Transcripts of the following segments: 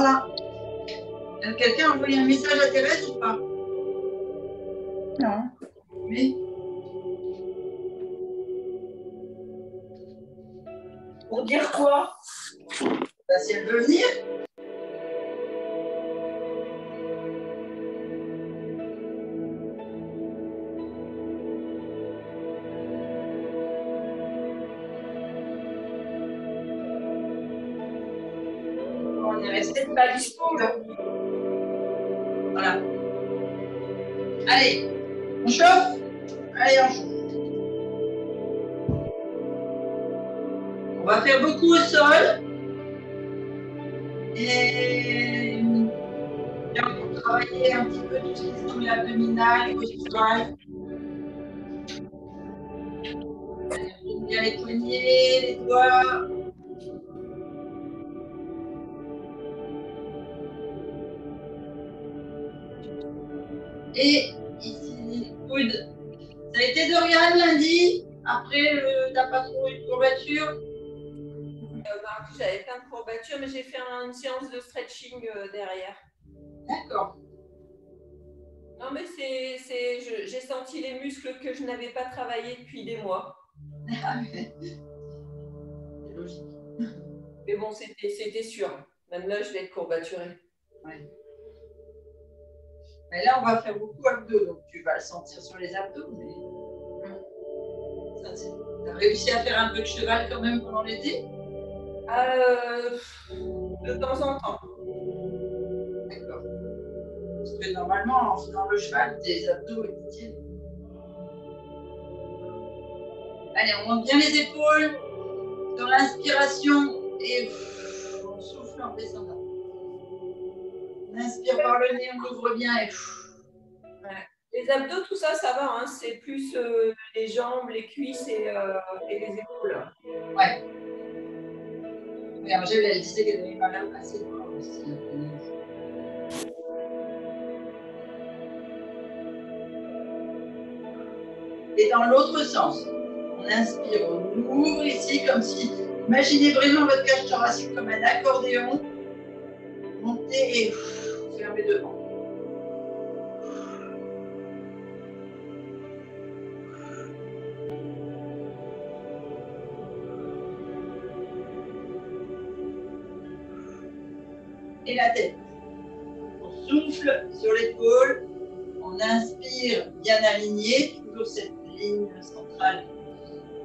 Voilà. Quelqu'un a envoyé un message à Thérèse ou pas? Non. Oui. Pour dire quoi? Bah, si elle veut venir. On est resté Pas dispo là. Voilà. Allez, on chauffe? Allez, on chauffe. On va faire beaucoup au sol. Et on va travailler un petit peu tout ce qui est soulevé abdominal, postural. On bien les poignets, les doigts. Et ici, coude. Ça a été Dorian lundi. Après, t'as pas trop eu de courbature? J'avais plein de courbatures, mais j'ai fait une séance de stretching derrière. D'accord. Non, mais j'ai senti les muscles que je n'avais pas travaillé depuis des mois. C'est logique. Mais bon, c'était sûr. Même là, je vais être courbaturée. Ouais. Mais là, on va faire beaucoup abdos, donc tu vas le sentir sur les abdos. Mais... Tu as réussi à faire un peu de cheval quand même pendant l'été? De temps en temps. D'accord. Parce que normalement, en faisant le cheval, tes abdos, ils tiennent. Allez, on monte bien les épaules dans l'inspiration et on souffle en descendant. On inspire par le nez, on ouvre bien et... Ouais. Les abdos, tout ça, ça va. Hein. C'est plus les jambes, les cuisses et les épaules. Ouais. Oui, Angèle, elle disait qu'elle avait mal assez loin aussi. Et dans l'autre sens, on inspire, on ouvre ici comme si, imaginez vraiment votre cage thoracique comme un accordéon, montez et fermez devant. Et la tête. On souffle sur l'épaule, on inspire bien aligné, toujours cette ligne centrale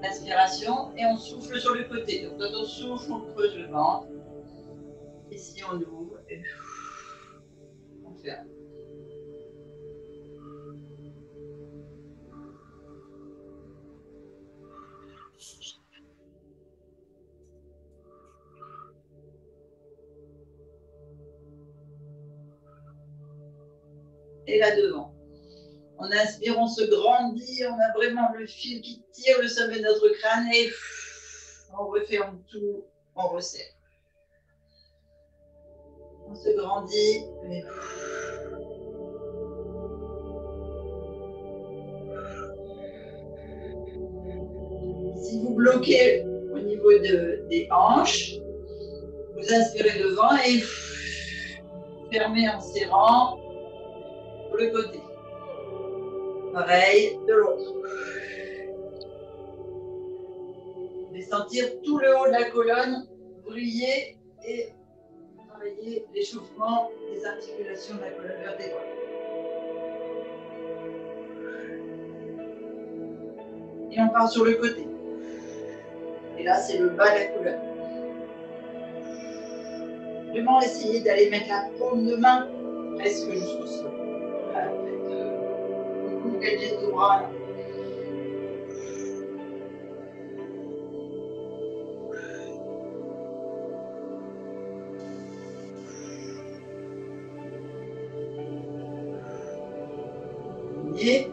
d'inspiration, et on souffle sur le côté. Donc quand on souffle, on creuse le ventre. Ici, on ouvre et on ferme. Et là devant. On inspire, on se grandit, on a vraiment le fil qui tire le sommet de notre crâne et on referme tout, on resserre. On se grandit. Et... Si vous bloquez au niveau des hanches, vous inspirez devant et fermez en serrant sur le côté. Pareil de l'autre. Vous allez sentir tout le haut de la colonne briller et travailler l'échauffement des articulations de la colonne vertébrale. Et on part sur le côté. Et là, c'est le bas de la colonne. Vraiment essayer d'aller mettre la paume de main presque jusqu'au sol. Voilà, faites beaucoup qu'elle geste au bras là. Et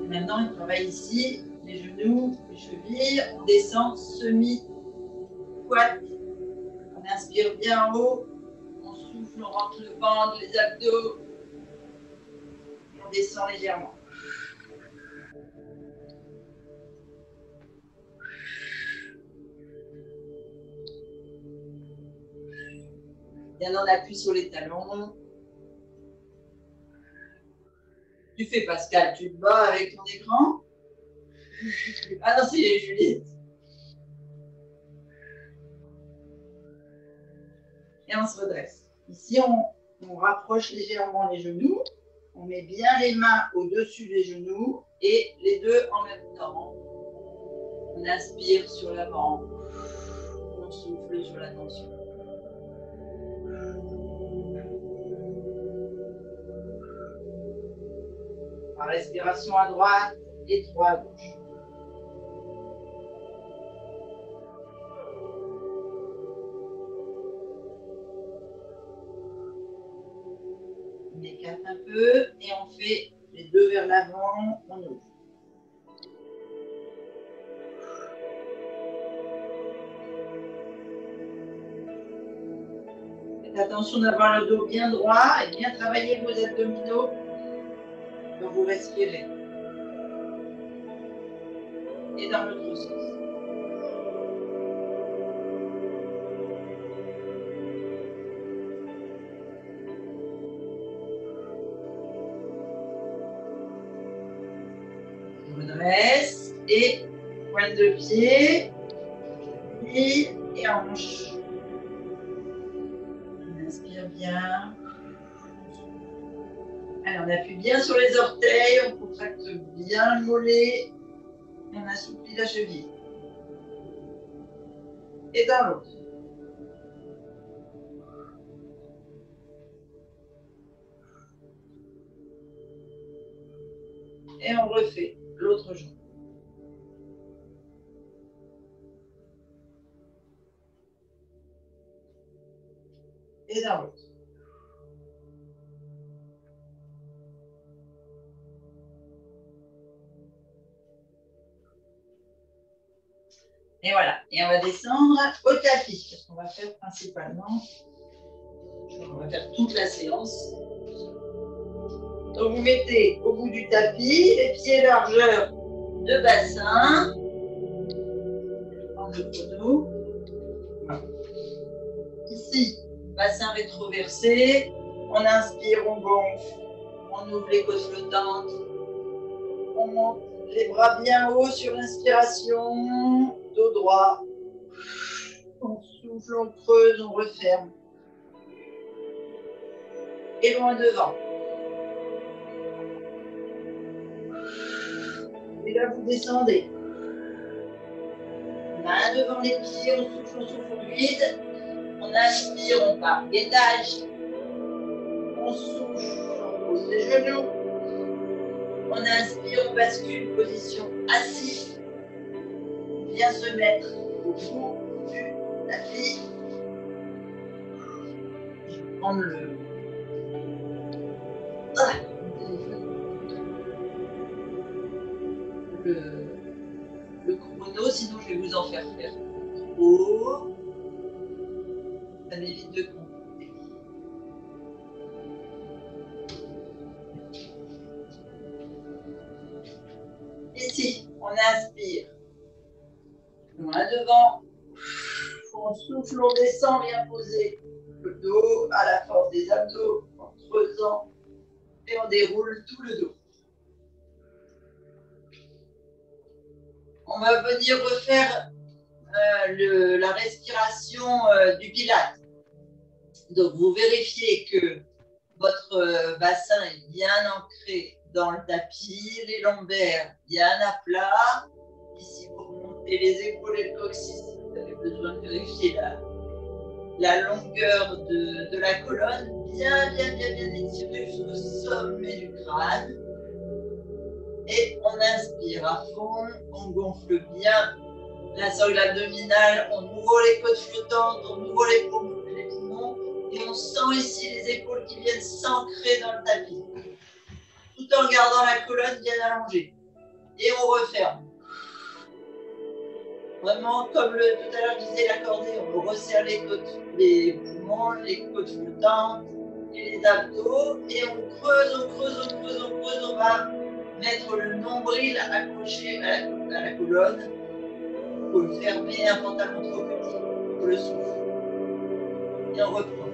maintenant, on travaille ici, les genoux, les chevilles, on descend semi-squat. On inspire bien en haut, on souffle, on rentre le ventre, les abdos, et on descend légèrement. Bien en appui sur les talons. Tu fais Pascal, tu te bats avec ton écran. Ah non, c'est Juliette. Et on se redresse. Ici, on rapproche légèrement les genoux. On met bien les mains au-dessus des genoux et les deux en même temps. On inspire sur l'avant. On souffle sur la tension. La respiration à droite et 3 à gauche. On écarte un peu et on fait les deux vers l'avant, on ouvre. Faites attention d'avoir le dos bien droit et bien travailler vos abdominaux quand vous respirez. Et dans l'autre sens. On redresse et pointe de pied, et hanche. On inspire bien. Alors, on appuie bien sur les orteils, on contracte bien le mollet et on assouplit la cheville. Et dans l'autre. Et on refait l'autre jambe. Et dans l'autre. Et voilà. Et on va descendre au tapis. Parce qu'on va faire principalement, on va faire toute la séance. Donc vous mettez au bout du tapis les pieds largeur de bassin. En le chrono. Ici, bassin rétroversé. On inspire, on gonfle. On ouvre les côtes flottantes. On monte les bras bien haut sur l'inspiration. Dos droit. On souffle, on creuse, on referme. Et loin devant. Et là, vous descendez. Main devant les pieds, on souffle, on vide. On inspire, on part gainage. On souffle, on pose les genoux. On inspire, on bascule, position assise. On vient se mettre au bout du tapis. Je vais prendre le chrono, sinon je vais vous en faire trop. Ça m'évite de compter. Ici, on inspire. Loin devant. On souffle, on descend, bien poser le dos à la force des abdos en creusant et on déroule tout le dos. On va venir refaire la respiration du Pilate. Donc vous vérifiez que votre bassin est bien ancré dans le tapis, les lombaires bien à plat. Ici, pour monter les épaules et le coccyx, vous avez besoin de vérifier la longueur de la colonne, bien étirée jusqu'au sommet du crâne. Et on inspire à fond, on gonfle bien la sangle abdominale, on ouvre les côtes flottantes, on ouvre les poumons et on sent ici les épaules qui viennent s'ancrer dans le tapis, tout en gardant la colonne bien allongée. Et on referme. Vraiment, comme tout à l'heure je disais l'accordéon, on resserre les côtes, les poumons, les côtes flottantes et les abdos et on creuse, on va mettre le nombril accroché à la colonne. Il faut le fermer, un pantalon trop petit pour le souffle. Et on reprend.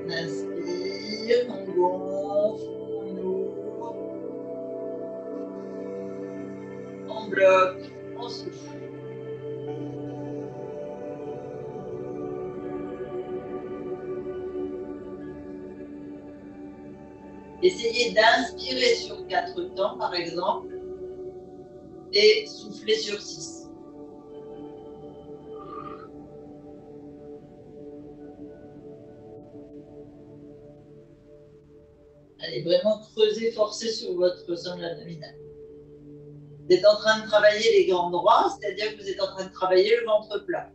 On inspire, on gonfle, on ouvre, on bloque, on souffle. Essayez d'inspirer sur 4 temps, par exemple, et souffler sur 6. Allez, vraiment creuser, forcer sur votre sangle abdominale. Vous êtes en train de travailler les grands droits, c'est-à-dire que vous êtes en train de travailler le ventre plat.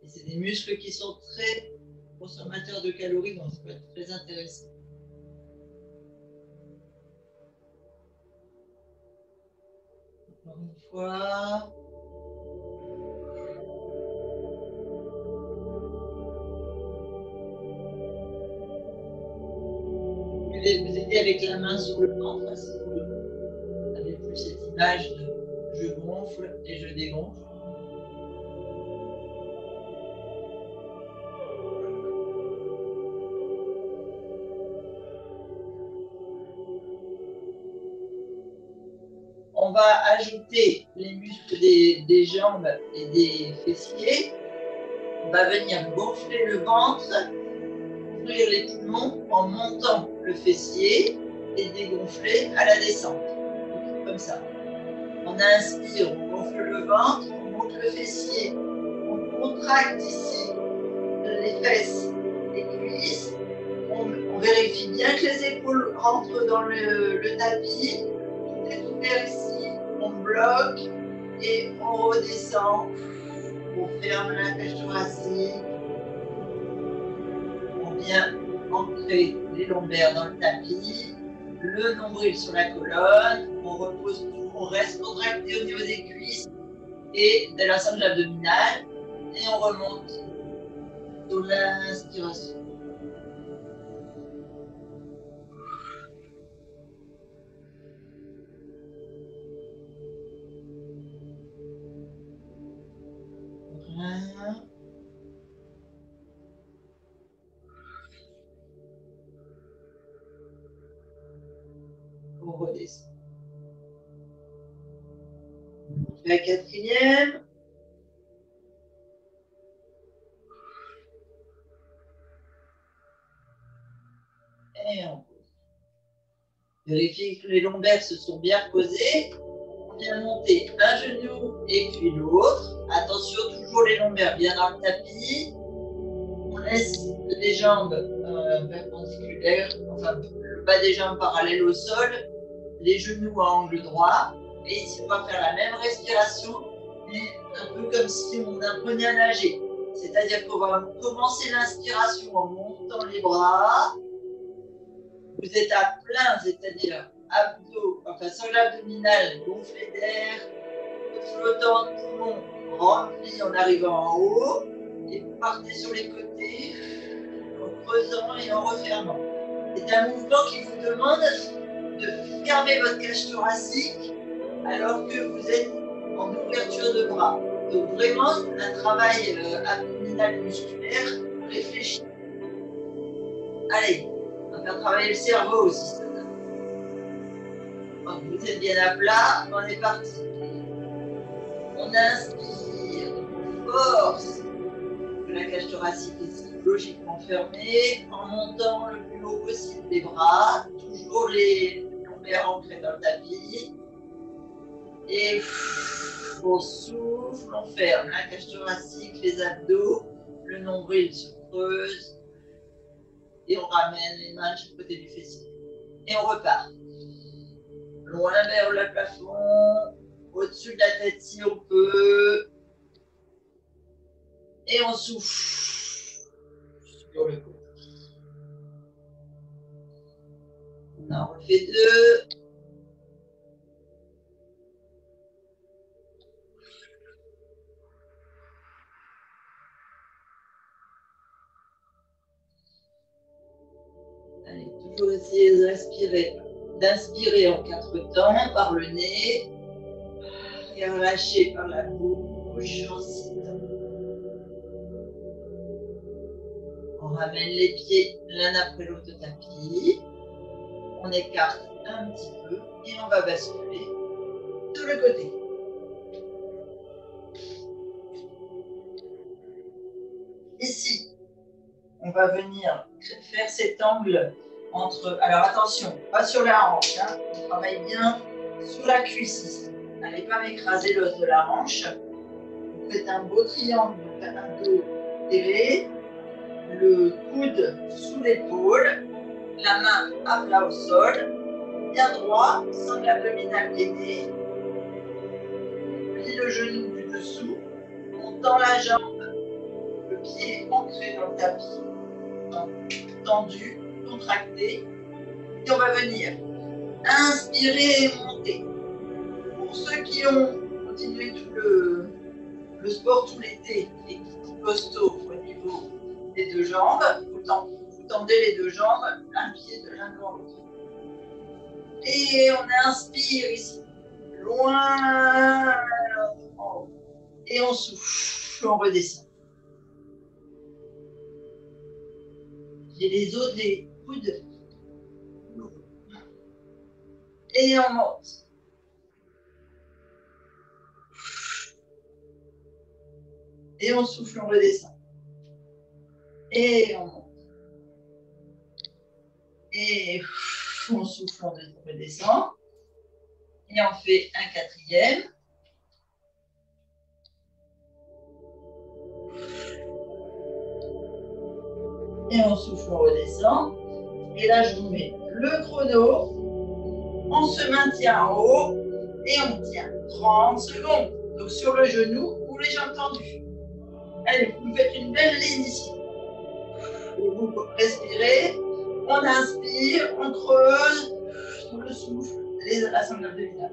Et c'est des muscles qui sont très consommateurs de calories, donc ça peut être très intéressant. Encore une fois. Vous pouvez vous aider avec la main sur le ventre, si vous n'avez plus cette image de je gonfle et je dégonfle. On va ajouter les muscles des jambes et des fessiers. On va venir gonfler le ventre, ouvrir les poumons en montant le fessier et dégonfler à la descente. Comme ça. On inspire, on gonfle le ventre, on monte le fessier, on contracte ici les fesses, les cuisses. On vérifie bien que les épaules rentrent dans le tapis. Tout est ouvert ici. On bloque et on redescend. On ferme la cage thoracique. On vient ancrer les lombaires dans le tapis. Le nombril sur la colonne. On repose tout. On reste contracté au niveau des cuisses et de la sangle abdominale. Et on remonte sur l'inspiration. Voilà. On redescend. La quatrième. Et on pose. Vérifiez que les lombaires se sont bien posés. On vient monter un genou et puis l'autre. Attention, toujours les lombaires bien dans le tapis. On laisse les jambes perpendiculaires, enfin le bas des jambes parallèle au sol, les genoux à angle droit. Et ici, on va faire la même respiration, mais un peu comme si on apprenait à nager. C'est-à-dire qu'on va commencer l'inspiration en montant les bras. Vous êtes à plein, c'est-à-dire abdos, enfin sangle abdominale gonflée d'air, flottant de poumon rempli en arrivant en haut, et vous partez sur les côtés en creusant et en refermant. C'est un mouvement qui vous demande de fermer votre cage thoracique alors que vous êtes en ouverture de bras. Donc vraiment un travail abdominal musculaire réfléchi. Allez, on va faire travailler le cerveau aussi. Donc vous êtes bien à plat, on est parti. On inspire, on force la cage thoracique est logiquement fermée en montant le plus haut possible les bras, toujours les lombaires ancrés dans le tapis. Et on souffle, on ferme la cage thoracique, les abdos, le nombril se creuse et on ramène les mains de chaque côté du fessier. Et on repart. Loin vers le plafond, au-dessus de la tête si on peut. Et on souffle sur le côté. On en refait deux. Allez, toujours essayer de respirer, d'inspirer en 4 temps par le nez et relâcher par la bouche en 6 temps. On ramène les pieds l'un après l'autre au tapis. On écarte un petit peu et on va basculer sur le côté. Ici, on va venir faire cet angle entre... Alors attention, pas sur la hanche, hein. On travaille bien sur la cuisse ici. N'allez pas m'écraser l'os de la hanche. Vous faites un beau triangle, donc un dos serré, le coude sous l'épaule, la main à plat au sol, bien droit, sangle abdominal gainée, plie le genou du dessous, on tend la jambe, le pied ancré dans le tapis, tendu, contracté, et on va venir inspirer et monter. Pour ceux qui ont continué tout le sport tout l'été et qui sont costauds au niveau des deux jambes, vous tendez les deux jambes, un pied de l'un devant l'autre. Et on inspire ici, loin en haut. Et on souffle, on redescend. J'ai les os des coudes. Et on monte. Et on souffle, on redescend. Et on monte. Et on souffle, on redescend. Et on fait un quatrième. Et on souffle, on redescend. Et là, je vous mets le chrono. On se maintient en haut. Et on tient 30 secondes. Donc sur le genou ou les jambes tendues. Allez, vous faites une belle ligne ici. Et vous respirez. On inspire, on creuse. Sur le souffle, la sangle abdominale.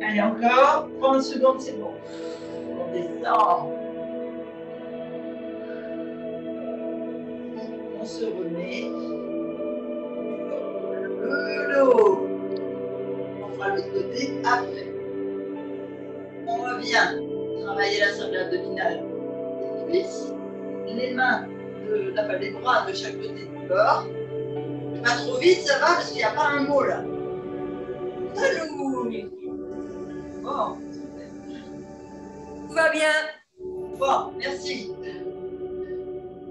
Allez, encore 30 secondes, c'est bon. On descend. On se remet. Le haut. On fera l'autre côté après. On revient travailler la sangle abdominale des cuisses. Les mains, les bras de chaque côté du corps. Pas trop vite, ça va, parce qu'il n'y a pas un mot là. Salut. Bon, super. Tout va bien. Bon, merci.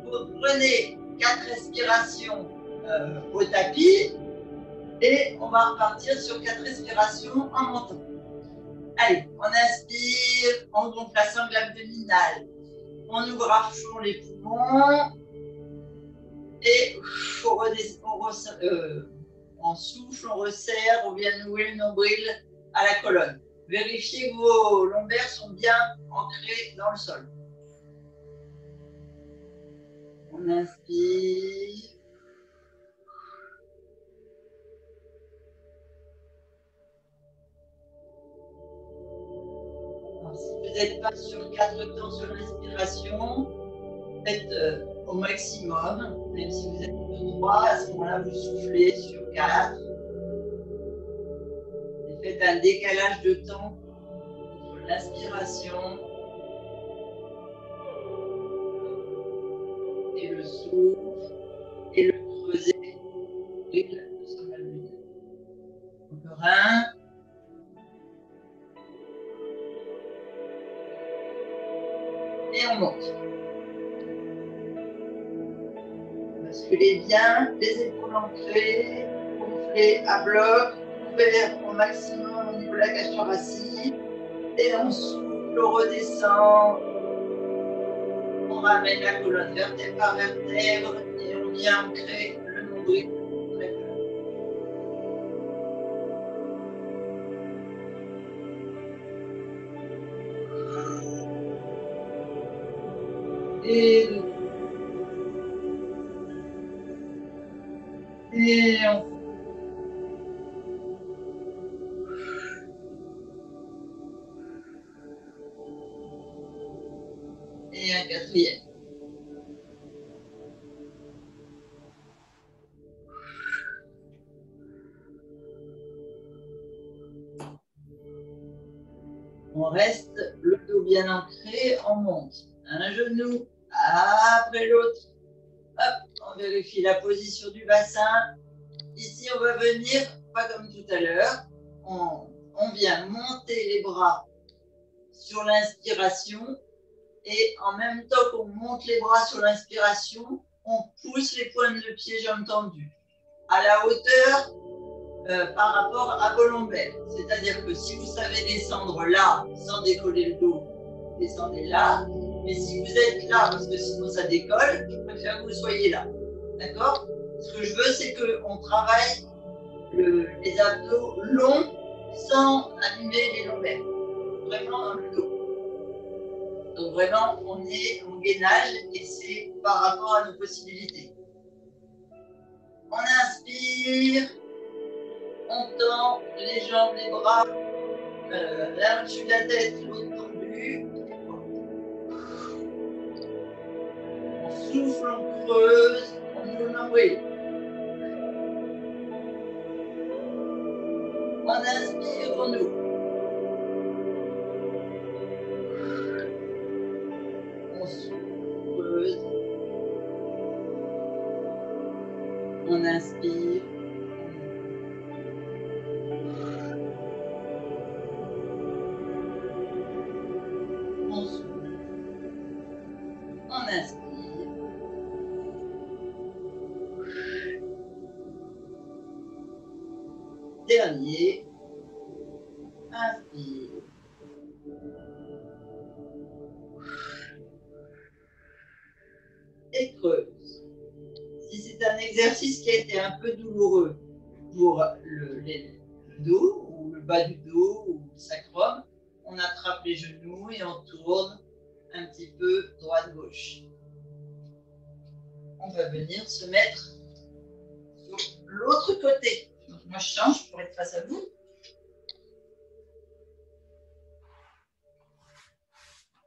Vous prenez 4 respirations au tapis et on va repartir sur 4 respirations en montant. Allez, on inspire, on gonfle la sangle abdominale, on ouvre à fond les poumons et on souffle, on resserre, on vient nouer le nombril à la colonne. Vérifiez que vos lombaires sont bien ancrés dans le sol. On inspire. Alors, si vous n'êtes pas sur 4 temps sur l'inspiration, faites au maximum. Même si vous êtes sur 3, à ce moment-là, vous soufflez sur 4. Et faites un décalage de temps entre l'inspiration et le souffle et le creuset de son abdomen. Encore un. Et on monte. Basculez bien, les épaules ancrées, gonflez à bloc, ouvert au maximum au niveau de la cage thoracique. Et on souffle, on redescend. On ramène la colonne vertèbre par vertèbre et on vient ancrer le nombril. Et on et un quatrième. reste le dos bien ancré, on monte. Un genou après l'autre. Hop, on vérifie la position du bassin. Ici, on va venir, pas comme tout à l'heure, on vient monter les bras sur l'inspiration et en même temps qu'on monte les bras sur l'inspiration, on pousse les pointes de pied, jambes tendues, à la hauteur par rapport à vos lombaires. C'est-à-dire que si vous savez descendre là, sans décoller le dos, descendez là. Mais si vous êtes là, parce que sinon ça décolle, je préfère que vous soyez là. D'accord? Ce que je veux, c'est qu'on travaille les abdos longs sans abîmer les lombaires. Vraiment dans le dos. Donc vraiment, on est en gainage et c'est par rapport à nos possibilités. On inspire, on tend les jambes, les bras, l'un au-dessus de la tête, l'autre tendu. On souffle, on creuse, on ouvre le nombril. On inspire, on ouvre. On souffle, on creuse. On inspire. On souffle. On inspire. Dernier. Inspire. Et creuse. Si c'est un exercice qui a été un peu douloureux pour le dos ou le bas du dos ou le sacrum, on attrape les genoux et on tourne un petit peu droite-gauche. On va venir se mettre sur l'autre côté. Donc moi je change pour être face à vous.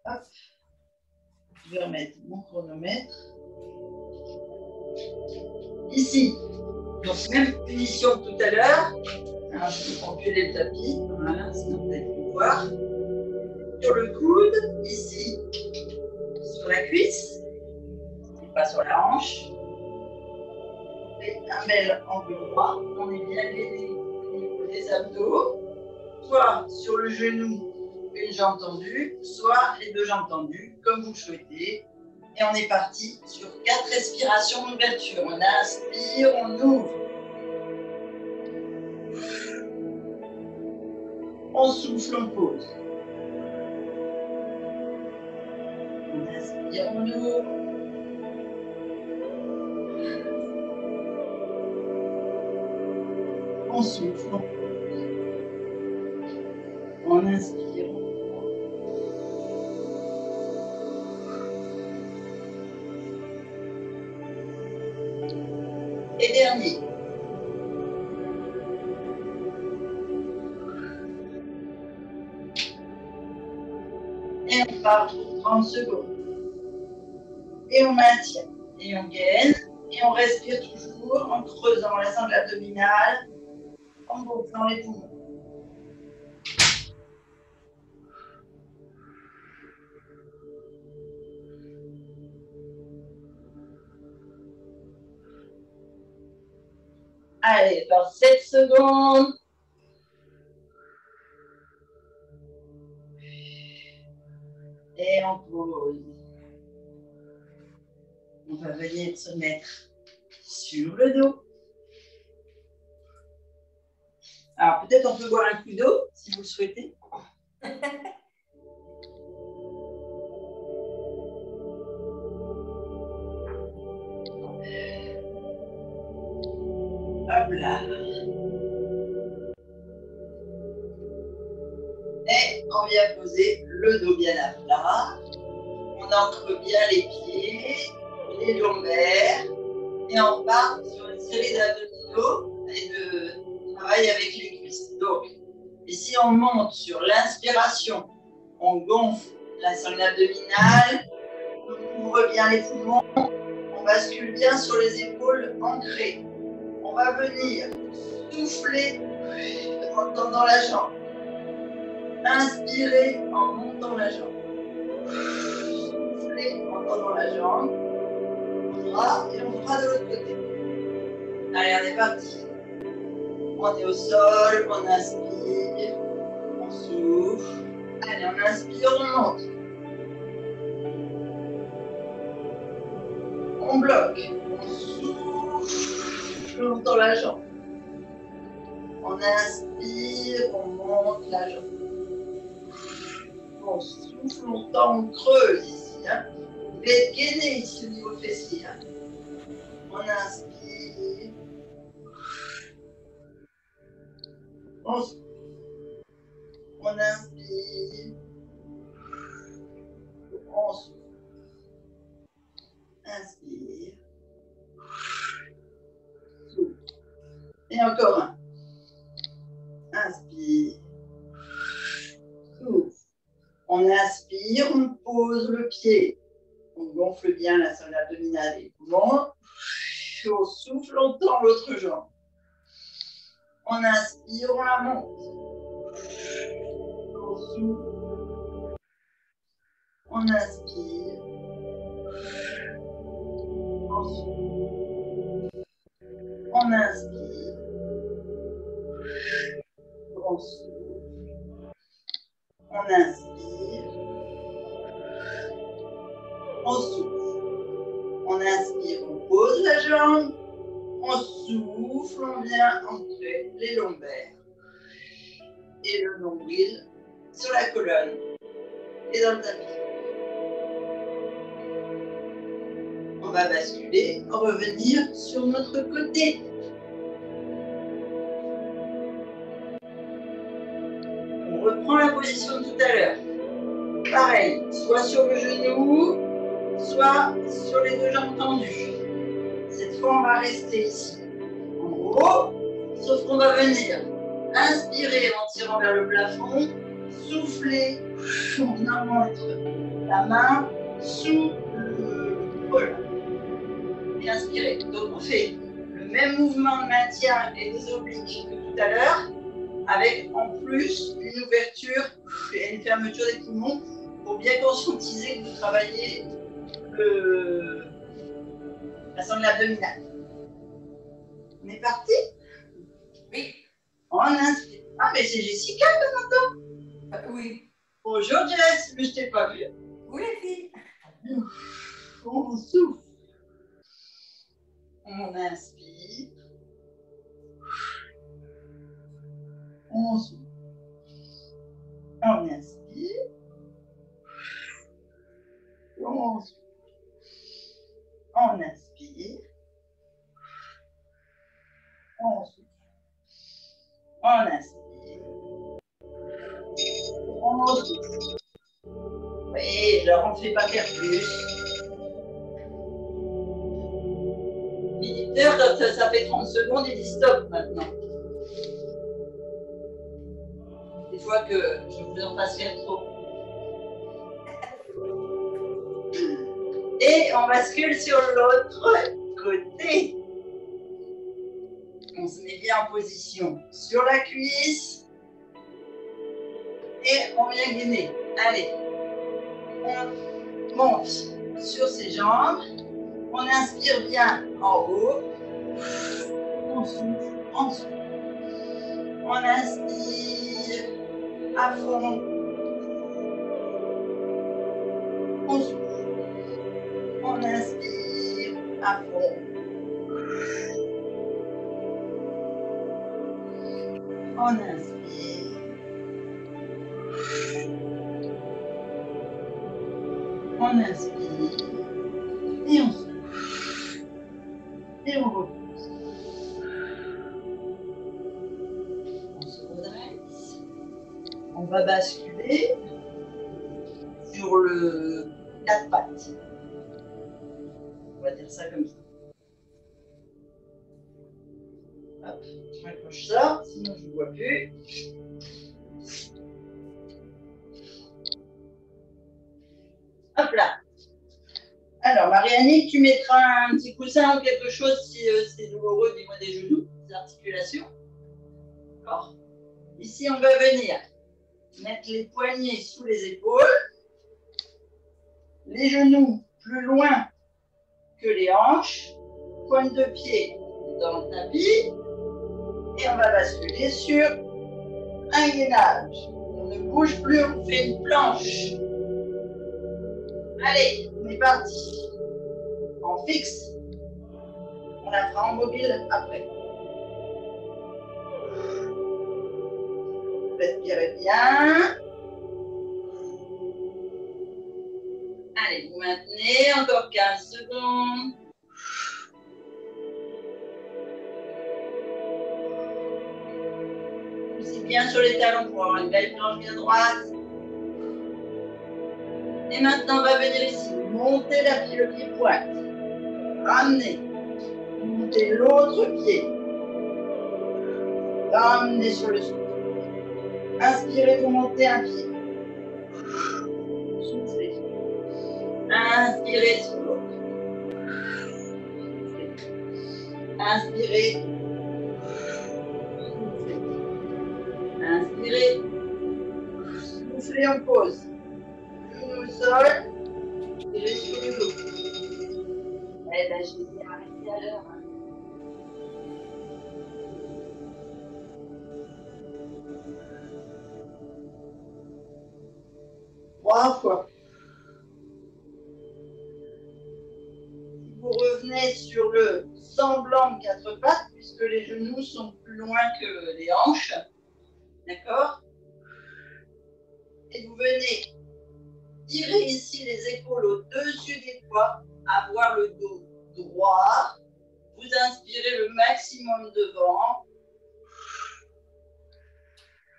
Hop. Je vais remettre mon chronomètre. Ici, donc même punition que tout à l'heure. Alors je vais enculer le tapis, voilà, sinon vous allez le voir. Sur le coude, ici, sur la cuisse, et pas sur la hanche. Et un bel angle droit, on est bien gainé au niveau des abdos, soit sur le genou, une jambe tendue, soit les deux jambes tendues, comme vous le souhaitez. Et on est parti sur 4 respirations d'ouverture. On inspire, on ouvre. On souffle, on pose. On inspire, on ouvre. On souffle, on pose. On inspire, on ouvre. Et dernier. Et on part pour 30 secondes. Et on maintient. Et on gaine. Et on respire toujours en creusant la sangle abdominale, en gonflant les poumons. Allez, dans 7 secondes. Et on pose. On va venir se mettre sur le dos. Alors, peut-être on peut boire un coup d'eau, si vous le souhaitez. Hop là. Et on vient poser le dos bien à plat. On ancre bien les pieds, les lombaires. Et on part sur une série d'abdominaux et de travail avec les cuisses. Donc, ici on monte sur l'inspiration. On gonfle la sangle abdominale. On ouvre bien les poumons. On bascule bien sur les épaules ancrées. On va venir souffler en tendant la jambe. Inspirez en montant la jambe. Soufflez en tendant la jambe. On fera et on fera de l'autre côté. Allez, on est parti. On est au sol, on inspire, on souffle. Allez, on inspire, on monte. On bloque, on souffle, on tend la jambe. On inspire, on monte la jambe. On souffle, on tend, on creuse ici. Hein. Vous pouvez être gainé ici au niveau fessier. Hein. On inspire. On souffle. On inspire. On souffle. Inspire. Souffle. Et encore un. Inspire. Souffle. On inspire, on pose le pied. On gonfle bien la zone abdominale des poumons. On souffle, on tend l'autre jambe. On inspire, on la monte. On souffle. On inspire. On souffle. On inspire. On souffle. On inspire. On souffle. On inspire, on pose la jambe. On souffle, on vient ancrer les lombaires et le nombril sur la colonne et dans le tapis. On va basculer, revenir sur notre côté. On reprend la position de tout à l'heure. Pareil, soit sur le genou, soit sur les deux jambes tendues. Cette fois, on va rester ici, en haut, sauf qu'on va venir inspirer en tirant vers le plafond, souffler, on remonte la main sous le col et inspirer. Donc, on fait le même mouvement de maintien et des obliques que tout à l'heure, avec en plus une ouverture et une fermeture des poumons pour bien conscientiser que vous travaillez la zone abdominale. On est parti? Oui. On inspire. Ah, mais c'est Jessica que t'entends? Oui. Bonjour Jess, mais je t'ai pas vue. Oui, les filles. On souffle. On inspire. On souffle. On inspire. On souffle. On inspire. On souffle. On inspire. On souffle. Oui, alors on ne fait pas faire plus. L'éditeur, quand ça fait 30 secondes, il dit stop maintenant. Des fois que je vous en fasse faire trop. Et on bascule sur l'autre côté. On se met bien en position sur la cuisse. Et on vient gainer. Allez. On monte sur ses jambes. On inspire bien en haut. On souffle, on souffle. On inspire à fond. On souffle. On inspire à fond. On inspire. On inspire. Et on souffle. Et on repose. On se redresse. On va basculer sur le 4 pattes. On va dire ça comme ça. Hop, je m'accroche ça, sinon je ne vois plus. Hop là. Alors, Marie-Annick, tu mettras un petit coussin ou quelque chose si c'est douloureux au niveau des genoux, des articulations. D'accord. Ici, on va venir mettre les poignets sous les épaules, les genoux plus loin que les hanches, pointe de pied dans le tapis, et on va basculer sur un gainage. On ne bouge plus, on fait une planche. Allez, on est parti. En fixe, on la fera en mobile après. Respirez bien. Allez, vous maintenez encore 15 secondes. Poussez bien sur les talons pour avoir une belle planche bien droite. Et maintenant, on va venir ici, monter le pied pointe. Ramenez. Montez l'autre pied. Ramenez sur le souffle. Inspirez, vous montez un pied. Soufflez. Inspirez sur l'autre. Inspirez. Soufflez. Inspirez. Soufflez en pause. Genou au sol. Et sur le dos. Eh bien, je vais dire arrêtez à l'heure. Trois fois. Vous revenez sur le semblant de quatre pattes, puisque les genoux sont plus loin que les hanches. D'accord? Et vous venez tirer ici les épaules au-dessus des doigts, avoir le dos droit. Vous inspirez le maximum devant.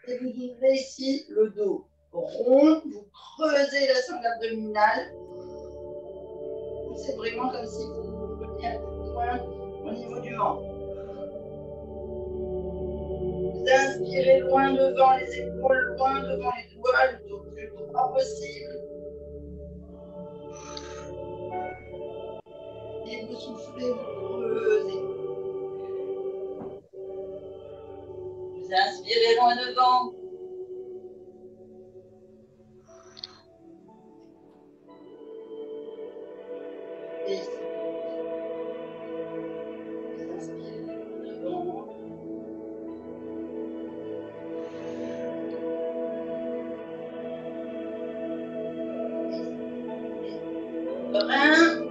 Et vous ouvrez ici le dos rond. Vous creusez la sangle abdominale. C'est vraiment comme si vous preniez un coup de poing au niveau du ventre. Vous inspirez loin devant les épaules, loin devant les doigts, le dos plus droit possible. Et vous soufflez, vous creusez. Vous inspirez loin devant. Et ici. Vous inspirez loin devant. Un.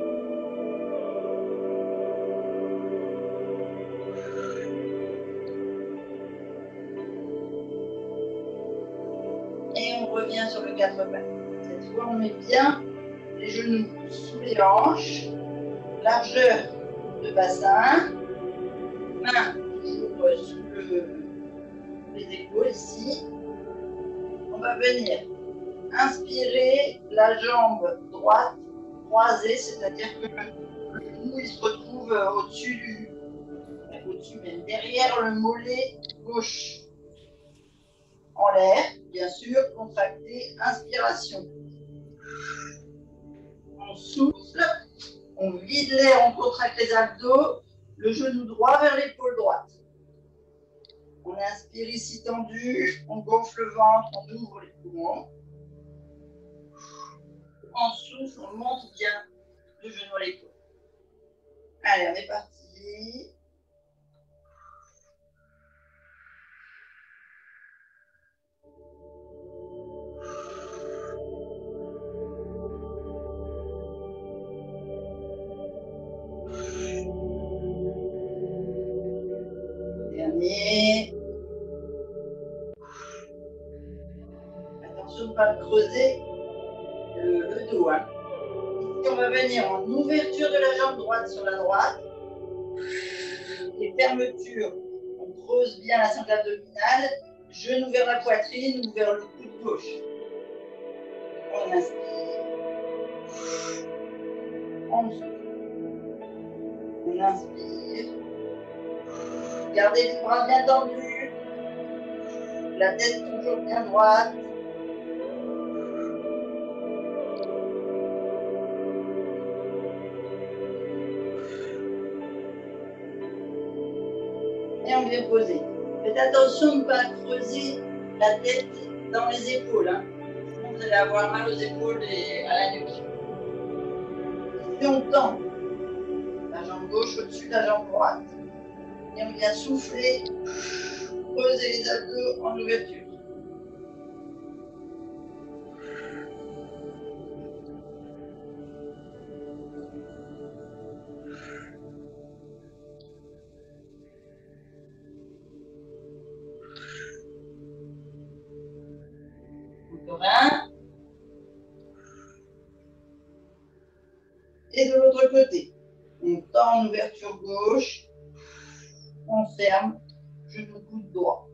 Et on revient sur le quatre pattes. Cette fois, on met bien les genoux sous les hanches, largeur de bassin, main toujours sous les épaules ici. On va venir inspirer la jambe droite croisée, c'est-à-dire que le genou il se retrouve au-dessus même derrière le mollet gauche. En l'air, bien sûr, contracté, inspiration. On souffle, on vide l'air, on contracte les abdos, le genou droit vers l'épaule droite. On inspire ici tendu, on gonfle le ventre, on ouvre les poumons. On souffle, on monte bien le genou à l'épaule. Allez, on est parti. Dernier. Attention de ne pas creuser le dos. Hein. Ici, on va venir en ouverture de la jambe droite sur la droite. Et fermeture. On creuse bien la sangle abdominale. Genou vers la poitrine ou vers le coude gauche. On inspire. On souffle. On inspire. Gardez les bras bien tendus. La tête toujours bien droite. Et on vient poser. Faites attention de ne pas creuser la tête dans les épaules. Hein. Sinon, vous allez avoir mal aux épaules et à la nuque. Si on tend la jambe gauche au-dessus de la jambe droite et on vient souffler, creuser les abdos en ouverture. Encore un. Et de l'autre côté, on tend en ouverture gauche, on ferme, genou coude droit.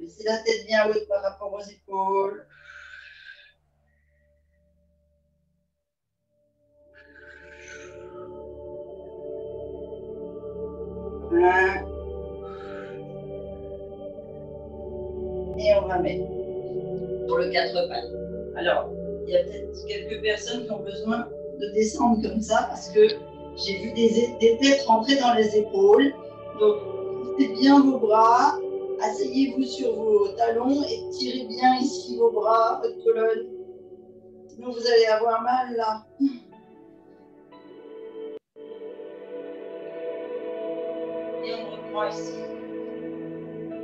Laissez la tête bien haute par rapport aux épaules. Un. Et on va mettre sur le 4 pattes. Alors, il y a peut-être quelques personnes qui ont besoin de descendre comme ça parce que j'ai vu des têtes rentrer dans les épaules. Donc, poussez bien vos bras, asseyez-vous sur vos talons et tirez bien ici vos bras, votre colonne. Sinon, vous allez avoir mal là. Et on reprend ici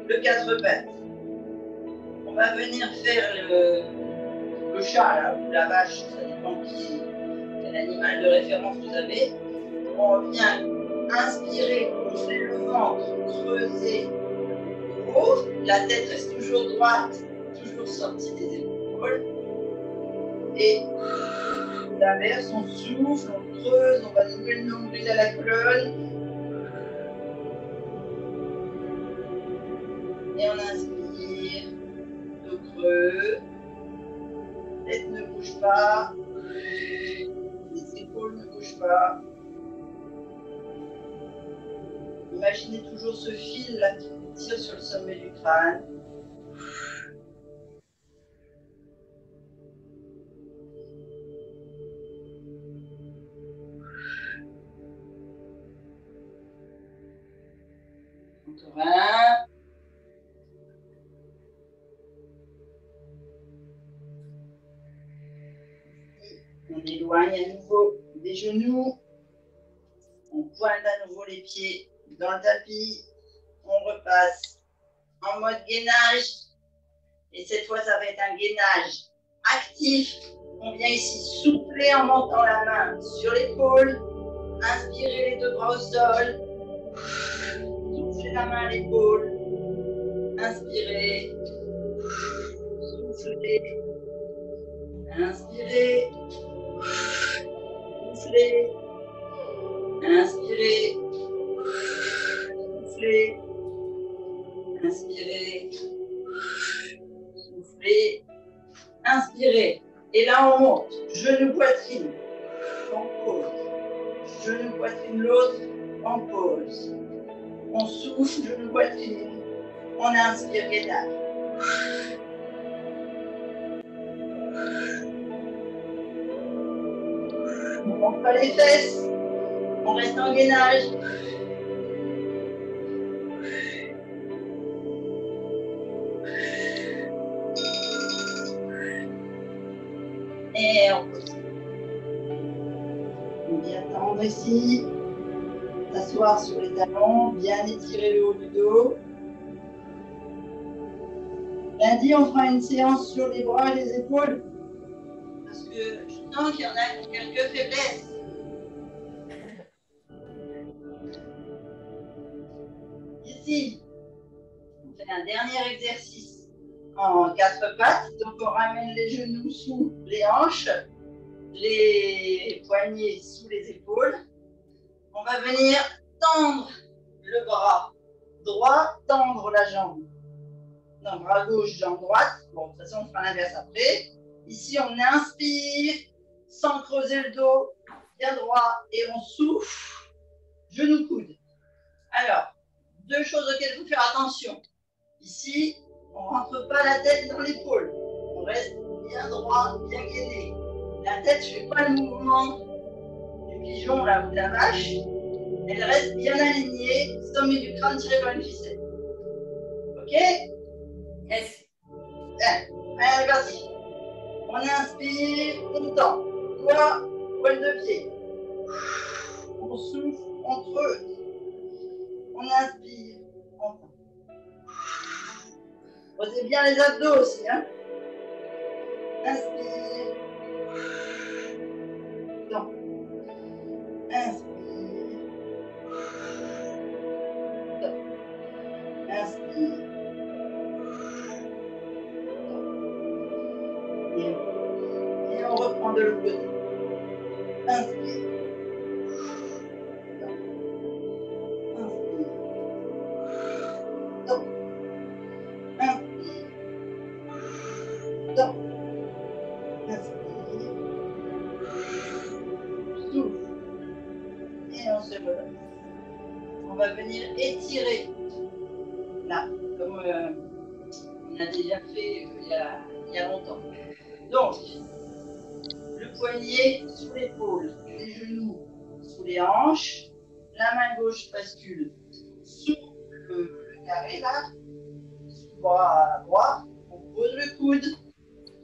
le 4 pattes. On va venir faire le chat là, ou la vache, ça dépend quel animal de référence vous avez. On vient inspirer, gonfler le ventre, creuser le haut. La tête reste toujours droite, toujours sortie des épaules. Et l'inverse, on souffle, on creuse, on va nouer le nombril à la colonne. Et on inspire, dos creux. La tête ne bouge pas. Les épaules ne bougent pas. Imaginez toujours ce fil là qui vous tire sur le sommet du crâne. Encore un. On éloigne à nouveau des genoux. On pointe à nouveau les pieds dans le tapis. On repasse en mode gainage. Et cette fois, ça va être un gainage actif. On vient ici souffler en montant la main sur l'épaule. Inspirez les deux bras au sol. Soufflez la main à l'épaule. Inspirez. Soufflez. Inspirez. Soufflez. Inspirez. Soufflez. Inspirez. Soufflez. Inspirez. Et là, on monte. Genou, poitrine. On pose. Genou, poitrine, l'autre. On pose. On souffle, genou, poitrine. On inspire, gainage. On ne monte pas les fesses. On reste en gainage. Et on pose. On vient tendre ici. S'asseoir sur les talons. Bien étirer le haut du dos. Lundi, on fera une séance sur les bras et les épaules. Parce que je sens qu'il y en a qui ont quelques faiblesses. Ici, on fait un dernier exercice en 4 pattes. Donc, on ramène les genoux sous les hanches, les poignets sous les épaules. On va venir tendre le bras droit, tendre la jambe. Non, bras gauche, jambe droite. Bon, de toute façon, on fera l'inverse après. Ici, on inspire sans creuser le dos, bien droit, et on souffle, genou coude. Alors, deux choses auxquelles il faut faire attention. Ici, on ne rentre pas la tête dans l'épaule. On reste bien droit, bien gainé. La tête ne fait pas le mouvement du pigeon là, ou de la vache. Elle reste bien alignée, sommet du crâne tiré par une ficelle. Ok? Yes. Allez, parti. On inspire, on tend. Doigt, pointe de pied. On souffle, on creuse. On inspire, on tend. Posez bien les abdos aussi. Hein? Inspire. Tend. Inspire. Tend. Inspire. Et on reprend de l'autre côté. Inspire. Inspire. Tend. Inspire. Tend. Inspire. Souffle. Et on se relâche. On va venir étirer. Là, comme on a déjà fait il y a longtemps. Donc, le poignet sous l'épaule, les genoux sous les hanches, la main gauche bascule sous le carré là, bras droit, on pose le coude,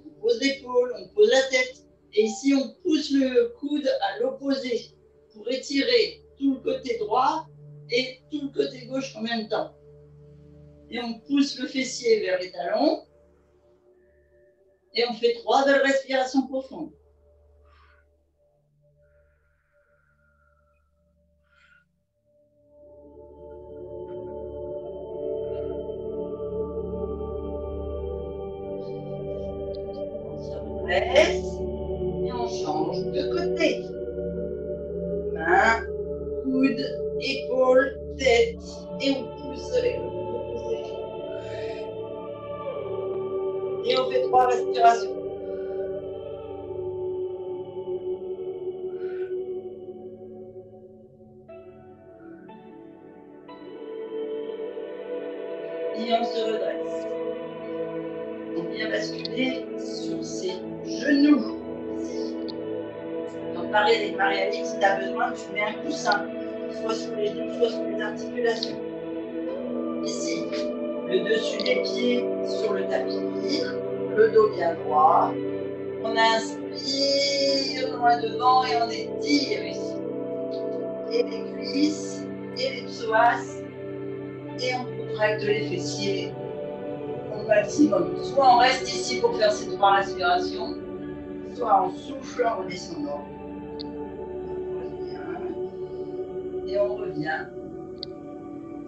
on pose l'épaule, on pose la tête. Et ici, on pousse le coude à l'opposé pour étirer tout le côté droit et tout le côté gauche en même temps. Et on pousse le fessier vers les talons. Et on fait 3 belles respirations profondes. On se redresse et on change de côté. Main, coude, épaule, tête. Et on pousse avec le coude opposé. Et on fait 3 respirations. Et on se redresse. On vient basculer sur ses genoux. Donc Marie-Alice, si tu as besoin, tu mets un coussin, soit sur les genoux, soit sur les articulations. Ici, le dessus des pieds sur le tapis, le dos bien droit. On inspire loin devant et on étire ici. Et les cuisses, et les psoas, et on contracte les fessiers au maximum. Soit on reste ici pour faire ces 3 respirations, soit on souffle en redescendant. Et on revient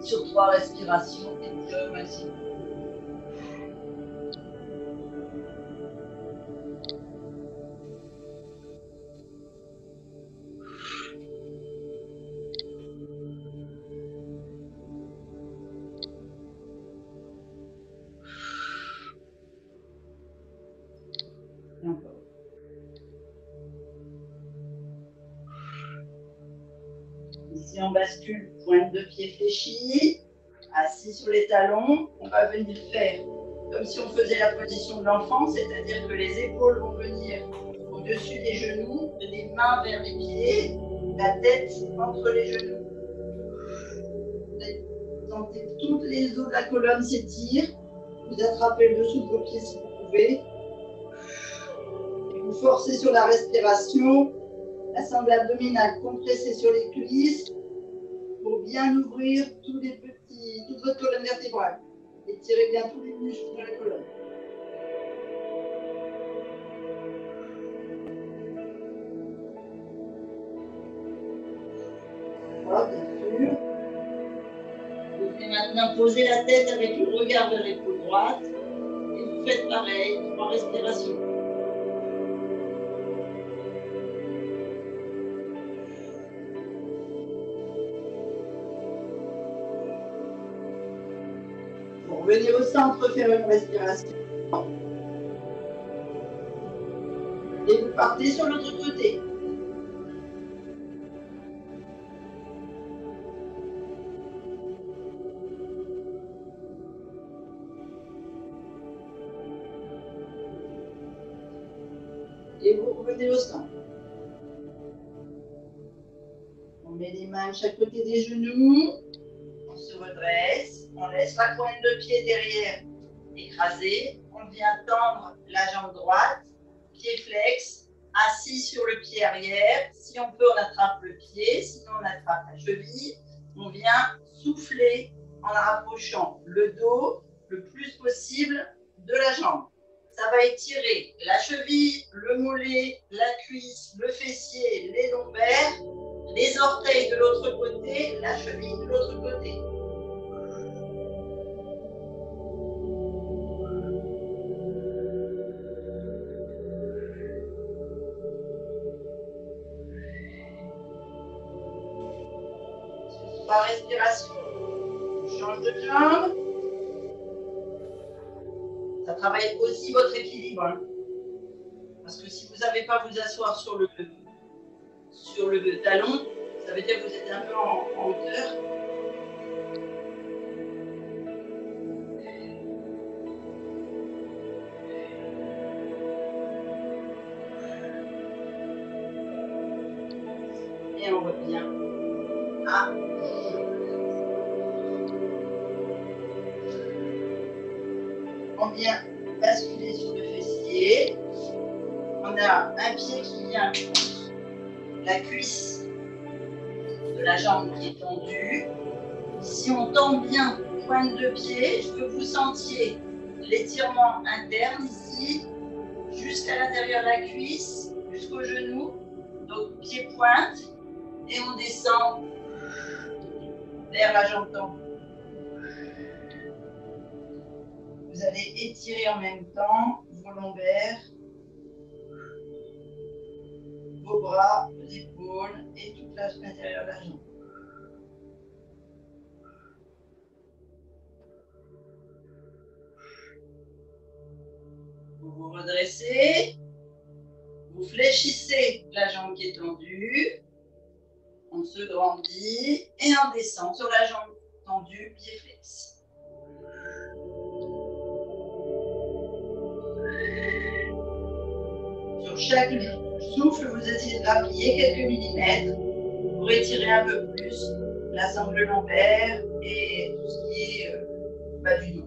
sur 3 respirations et au maximum. Et encore. Ici, on bascule, pointe de pied fléchie, assis sur les talons. On va venir faire comme si on faisait la position de l'enfant, c'est-à-dire que les épaules vont venir au-dessus des genoux, les mains vers les pieds, la tête entre les genoux. Vous sentez toutes les os de la colonne s'étirent. Vous attrapez le dessous de vos pieds si vous pouvez. Et vous forcez sur la respiration, la sangle abdominale compressée sur les cuisses pour bien ouvrir toute votre colonne vertébrale. Étirez bien tous les muscles de la colonne. Voilà, bien sûr. Vous pouvez maintenant poser la tête avec le regard vers l'épaule droite. Et vous faites pareil, 3 respirations. Pour revenir au centre, faire une respiration. Et vous partez sur l'autre côté. Et vous revenez au centre. On met les mains de chaque côté des genoux. On se redresse. On laisse la pointe de pied derrière écrasée. On vient tendre la jambe droite. Pied flex. Assis sur le pied arrière. Si on peut, on attrape le pied. Sinon, on attrape la cheville. On vient souffler en rapprochant le dos le plus possible de la jambe. Ça va étirer la cheville, le mollet, la cuisse, le fessier, les lombaires, les orteils de l'autre côté, la cheville de l'autre côté. Par respiration, on change de jambe. Ça travaille aussi votre équilibre. Hein. Parce que si vous n'avez pas à vous asseoir sur le talon, ça veut dire que vous êtes un peu en hauteur. Et on revient à on vient basculer sur le fessier. On a un pied qui vient contre la cuisse de la jambe qui est tendue. Si on tend bien pointe de pied, je veux que vous sentiez l'étirement interne ici, jusqu'à l'intérieur de la cuisse, jusqu'au genou. Donc pied pointe et on descend vers la jambe tendue. Vous allez étirer en même temps vos lombaires, vos bras, vos épaules et toute l'intérieur de la jambe. Vous vous redressez, vous fléchissez la jambe qui est tendue, on se grandit et on descend sur la jambe tendue, pied flex. Sur chaque souffle, vous essayez de rappuyer quelques millimètres pour étirer un peu plus la sangle lombaire et tout ce qui est bas du dos.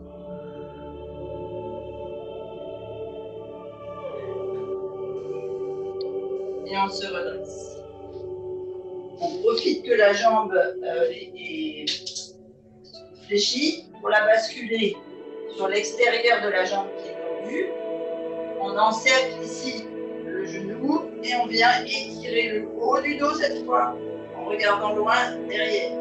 Et on se redresse. On profite que la jambe est fléchie pour la basculer sur l'extérieur de la jambe qui est tendue. On encercle ici le genou et on vient étirer le haut du dos cette fois en regardant loin derrière.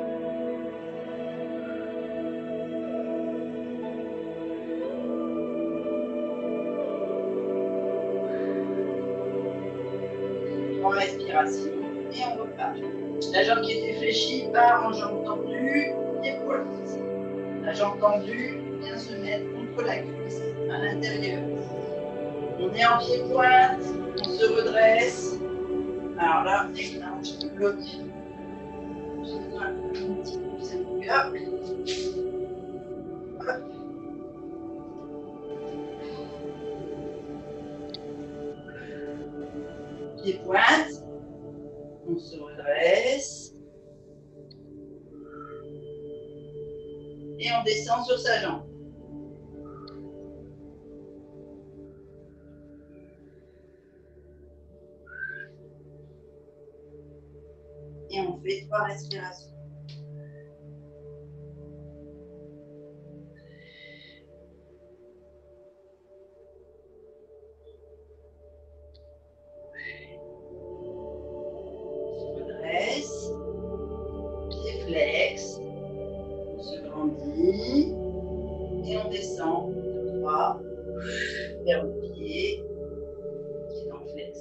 En respiration et on repart. La jambe qui était fléchie part en jambe tendue, pied pointe. La jambe tendue vient se mettre contre la cuisse à l'intérieur. On est en pied pointe, on se redresse. Alors là, je bloque. J'ai besoin un petit peu de cette longueur. Pied pointe, on se redresse. Et on descend sur sa jambe. Et on fait 3 respirations. On se redresse, pied flex, on se grandit et on descend de 3 vers le pied qui est en flex.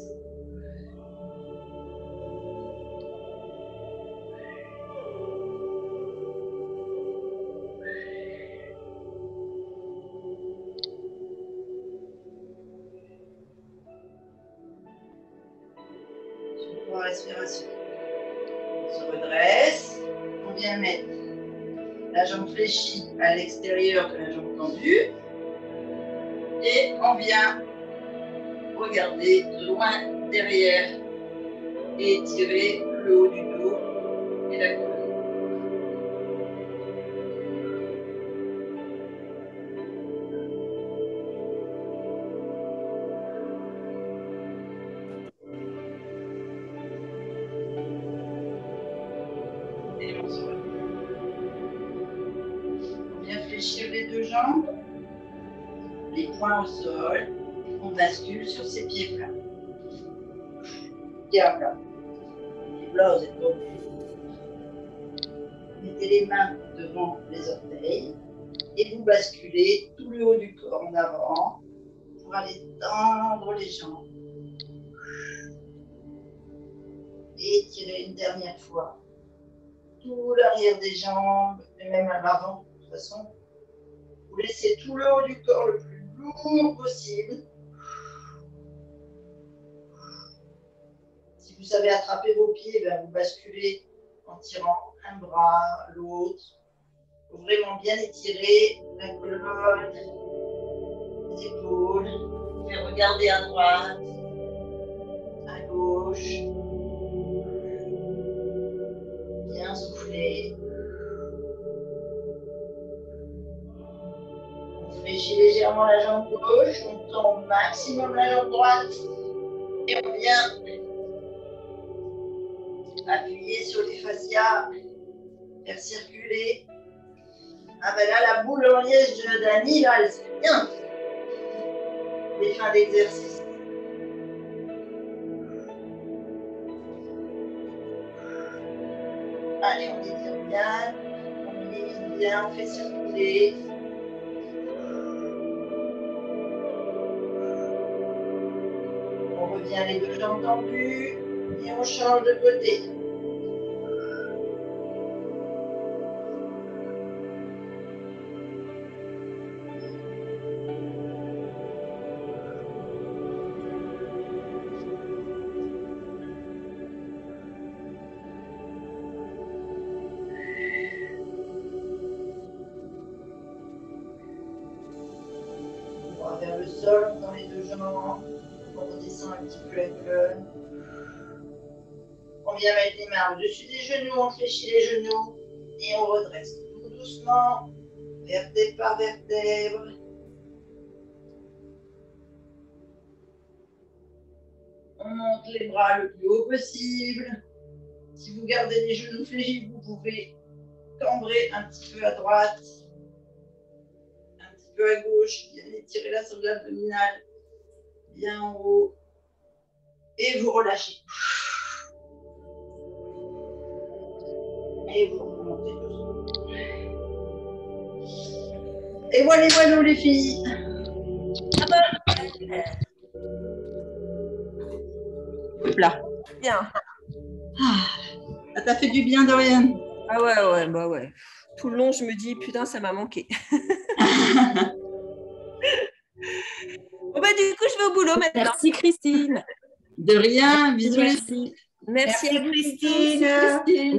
Respiration. On se redresse. On vient mettre la jambe fléchie à l'extérieur de la jambe tendue. Et on vient regarder loin derrière et étirer le haut du dos Et la colonne. Et on se relève. On vient fléchir les deux jambes, les poings au sol. On bascule sur ses pieds plats. Pieds à plat. Les plats, vous êtes obligés. Mettez les mains devant les orteils et vous basculez tout le haut du corps en avant pour aller tendre les jambes. Et étirez une dernière fois tout l'arrière des jambes et même à l'avant. De toute façon, vous laissez tout le haut du corps le plus lourd possible. Si vous savez attraper vos pieds, vous basculez en tirant un bras, l'autre. Il faut vraiment bien étirer la colonne, les épaules. Vous pouvez regarder à droite, à gauche. Bien souffler. On fléchit légèrement la jambe gauche, on tend au maximum la jambe droite et on vient appuyer sur les fascias, faire circuler. Ah ben là, la boule en liège de Dani, là, elle serait bien. Les fins d'exercice. Allez, on étire bien, on limite bien, on fait circuler. On revient les deux jambes tendues et on change de côté. On va vers le sol, on tend les deux jambes, on redescend un petit peu la colonne. On vient mettre les mains au-dessus des genoux, on fléchit les genoux et on redresse tout doucement, vertèbre par vertèbre. On monte les bras le plus haut possible. Si vous gardez les genoux fléchis, vous pouvez cambrer un petit peu à droite, un petit peu à gauche, bien étirer la sangle abdominale, bien en haut, et vous relâchez. Et vous remontez doucement. Et voilà les filles. Hop là. Bien. Ça t'a fait du bien, Dorian? Ah ouais, bah ouais. Tout le long, je me dis, putain, ça m'a manqué. Bon, bah, du coup, je vais au boulot maintenant. Merci Christine. De rien, bisous. Merci. Merci à vous, Christine. Bonne